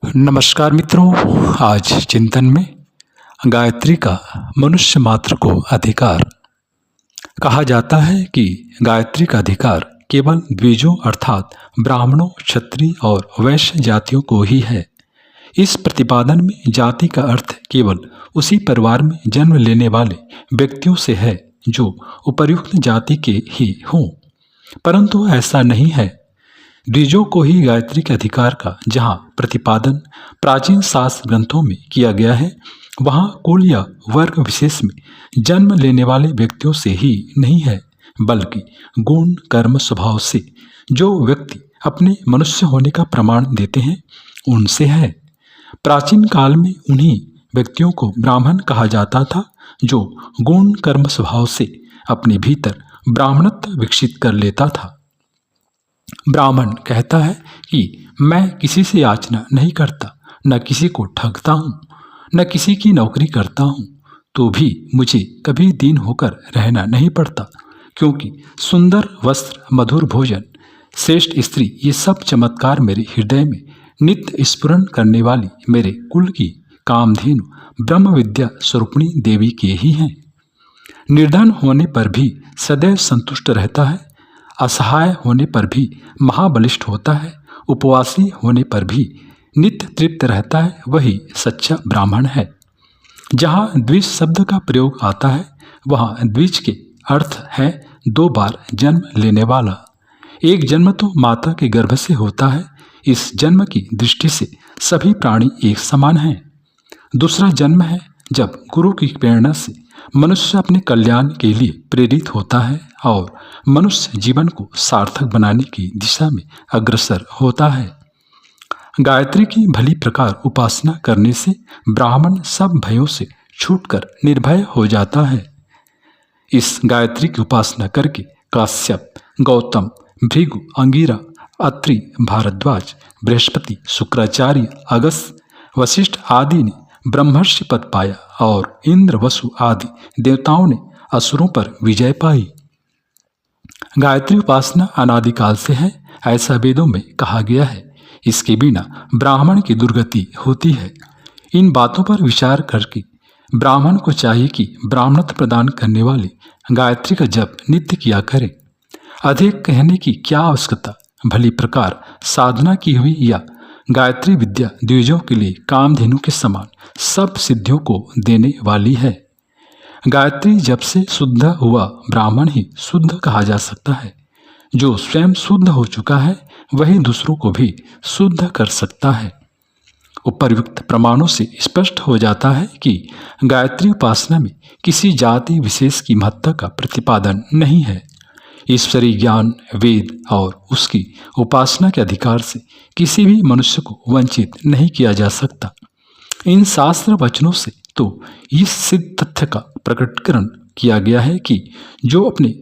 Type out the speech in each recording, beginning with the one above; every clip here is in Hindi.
नमस्कार मित्रों। आज चिंतन में गायत्री का मनुष्य मात्र को अधिकार। कहा जाता है कि गायत्री का अधिकार केवल द्विजों अर्थात ब्राह्मणों, क्षत्रिय और वैश्य जातियों को ही है। इस प्रतिपादन में जाति का अर्थ केवल उसी परिवार में जन्म लेने वाले व्यक्तियों से है जो उपर्युक्त जाति के ही हों, परंतु ऐसा नहीं है। द्विजों को ही गायत्री के अधिकार का जहाँ प्रतिपादन प्राचीन शास्त्र ग्रंथों में किया गया है, वहाँ कुल या वर्ग विशेष में जन्म लेने वाले व्यक्तियों से ही नहीं है, बल्कि गुण, कर्म, स्वभाव से जो व्यक्ति अपने मनुष्य होने का प्रमाण देते हैं उनसे है। प्राचीन काल में उन्हीं व्यक्तियों को ब्राह्मण कहा जाता था जो गुण, कर्म, स्वभाव से अपने भीतर ब्राह्मणत्व विकसित कर लेता था। ब्राह्मण कहता है कि मैं किसी से याचना नहीं करता, न किसी को ठगता हूँ, न किसी की नौकरी करता हूँ, तो भी मुझे कभी दीन होकर रहना नहीं पड़ता, क्योंकि सुंदर वस्त्र, मधुर भोजन, श्रेष्ठ स्त्री, ये सब चमत्कार मेरे हृदय में नित्य स्फुरण करने वाली मेरे कुल की कामधेनु ब्रह्म विद्या स्वरूपिणी देवी के ही हैं। निर्धन होने पर भी सदैव संतुष्ट रहता है, असहाय होने पर भी महाबलिष्ठ होता है, उपवासी होने पर भी नित्य तृप्त रहता है, वही सच्चा ब्राह्मण है। जहाँ द्विज शब्द का प्रयोग आता है वहाँ द्विज के अर्थ है दो बार जन्म लेने वाला। एक जन्म तो माता के गर्भ से होता है, इस जन्म की दृष्टि से सभी प्राणी एक समान हैं। दूसरा जन्म है जब गुरु की प्रेरणा से मनुष्य अपने कल्याण के लिए प्रेरित होता है और मनुष्य जीवन को सार्थक बनाने की दिशा में अग्रसर होता है। गायत्री की भली प्रकार उपासना करने से ब्राह्मण सब भयों से छूटकर निर्भय हो जाता है। इस गायत्री की उपासना करके काश्यप, गौतम, भृगु, अंगिरा, अत्रि, भारद्वाज, बृहस्पति, शुक्राचार्य, अगस्त्य, वशिष्ठ आदि ने ब्रह्मर्षि पद पाया और इंद्र, वसु आदि देवताओं ने असुरों पर विजय पाई। गायत्री उपासना अनादिकाल से है, ऐसा वेदों में कहा गया है। इसके बिना ब्राह्मण की दुर्गति होती है। इन बातों पर विचार करके ब्राह्मण को चाहिए कि ब्राह्मणत्व प्रदान करने वाली गायत्री का जप नित्य किया करे। अधिक कहने की क्या आवश्यकता, भली प्रकार साधना की हुई या गायत्री विद्या द्विजों के लिए कामधेनु के समान सब सिद्धियों को देने वाली है। गायत्री जप से शुद्ध हुआ ब्राह्मण ही शुद्ध कहा जा सकता है। जो स्वयं शुद्ध हो चुका है वही दूसरों को भी शुद्ध कर सकता है। उपर्युक्त प्रमाणों से स्पष्ट हो जाता है कि गायत्री उपासना में किसी जाति विशेष की महत्ता का प्रतिपादन नहीं है। ईश्वरीय ज्ञान, वेद और उसकी उपासना के अधिकार से किसी भी मनुष्य को वंचित नहीं किया जा सकता। इन शास्त्र वचनों से तो इस सिद्ध तथ्य का प्रकटीकरण किया गया है कि जो अपने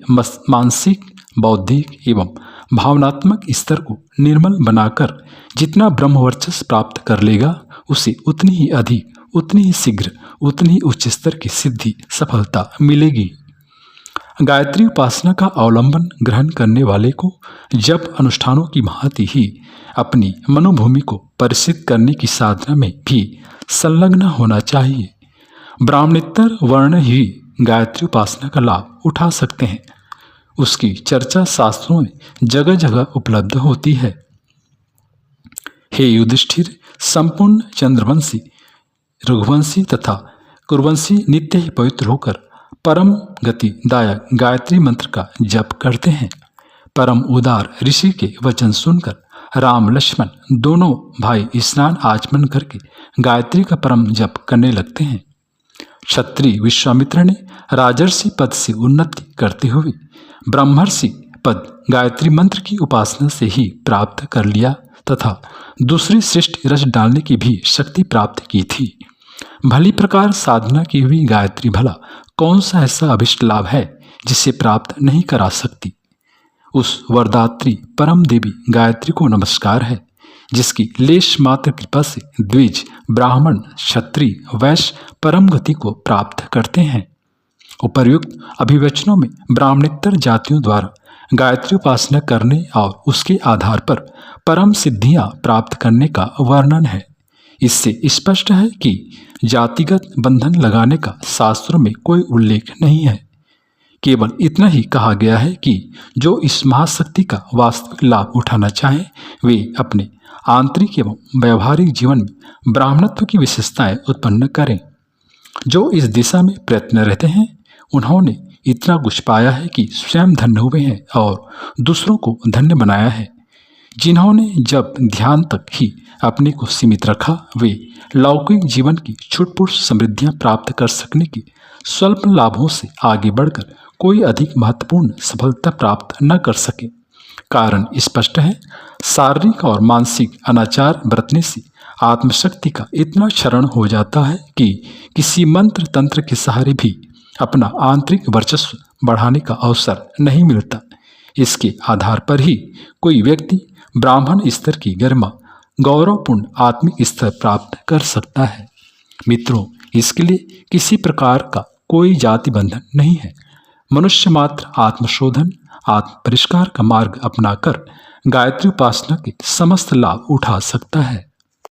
मानसिक, बौद्धिक एवं भावनात्मक स्तर को निर्मल बनाकर जितना ब्रह्मवर्चस्व प्राप्त कर लेगा, उसे उतनी ही अधिक, उतनी ही शीघ्र, उतनी ही उच्च स्तर की सिद्धि, सफलता मिलेगी। गायत्री उपासना का अवलंबन ग्रहण करने वाले को जप अनुष्ठानों की भांति ही अपनी मनोभूमि को परिसिद्ध करने की साधना में भी संलग्न होना चाहिए। ब्राह्मणेतर वर्ण ही गायत्री उपासना का लाभ उठा सकते हैं। उसकी चर्चा शास्त्रों में जगह जगह उपलब्ध होती है। हे युधिष्ठिर, संपूर्ण चंद्रवंशी, रघुवंशी तथा कुरुवंशी नित्य ही पवित्र होकर परम गति दायक गायत्री मंत्र का जप करते हैं। परम उदार ऋषि के वचन सुनकर राम, लक्ष्मण दोनों भाई स्नान आचमन करके गायत्री का परम जप करने लगते हैं। क्षत्रिय विश्वामित्र ने राजर्षि पद से उन्नति करते हुए ब्रह्मर्षि पद गायत्री मंत्र की उपासना से ही प्राप्त कर लिया तथा दूसरी श्रेष्ठ रस डालने की भी शक्ति प्राप्त की थी। भली प्रकार साधना की हुई गायत्री भला कौन सा ऐसा अभिष्ट लाभ है जिसे प्राप्त नहीं करा सकती। उस वरदात्री परम देवी गायत्री को नमस्कार है, जिसकी लेश मात्र कृपा से द्विज, ब्राह्मण, क्षत्रिय, वैश्य परम गति को प्राप्त करते हैं। उपर्युक्त अभिवचनों में ब्राह्मणेतर जातियों द्वारा गायत्री उपासना करने और उसके आधार पर परम सिद्धियां प्राप्त करने का वर्णन है। इससे स्पष्ट है कि जातिगत बंधन लगाने का शास्त्रों में कोई उल्लेख नहीं है। केवल इतना ही कहा गया है कि जो इस महाशक्ति का वास्तविक लाभ उठाना चाहें वे अपने आंतरिक एवं व्यवहारिक जीवन में ब्राह्मणत्व की विशेषताएं उत्पन्न करें। जो इस दिशा में प्रयत्न रहते हैं उन्होंने इतना कुछ पाया है कि स्वयं धन्य हुए हैं और दूसरों को धन्य बनाया है। जिन्होंने जब ध्यान तक ही अपने को सीमित रखा वे लौकिक जीवन की छुटपुट समृद्धियां प्राप्त कर सकने के स्वल्प लाभों से आगे बढ़कर कोई अधिक महत्वपूर्ण सफलता प्राप्त न कर सके। कारण स्पष्ट है, शारीरिक और मानसिक अनाचार बरतने से आत्मशक्ति का इतना क्षरण हो जाता है कि किसी मंत्र तंत्र के सहारे भी अपना आंतरिक वर्चस्व बढ़ाने का अवसर नहीं मिलता। इसके आधार पर ही कोई व्यक्ति ब्राह्मण स्तर की गरिमा गौरवपूर्ण आत्मिक स्तर प्राप्त कर सकता है। मित्रों, इसके लिए किसी प्रकार का कोई जाति बंधन नहीं है। मनुष्य मात्र आत्मशोधन आत्म परिष्कार का मार्ग अपनाकर गायत्री उपासना के समस्त लाभ उठा सकता है।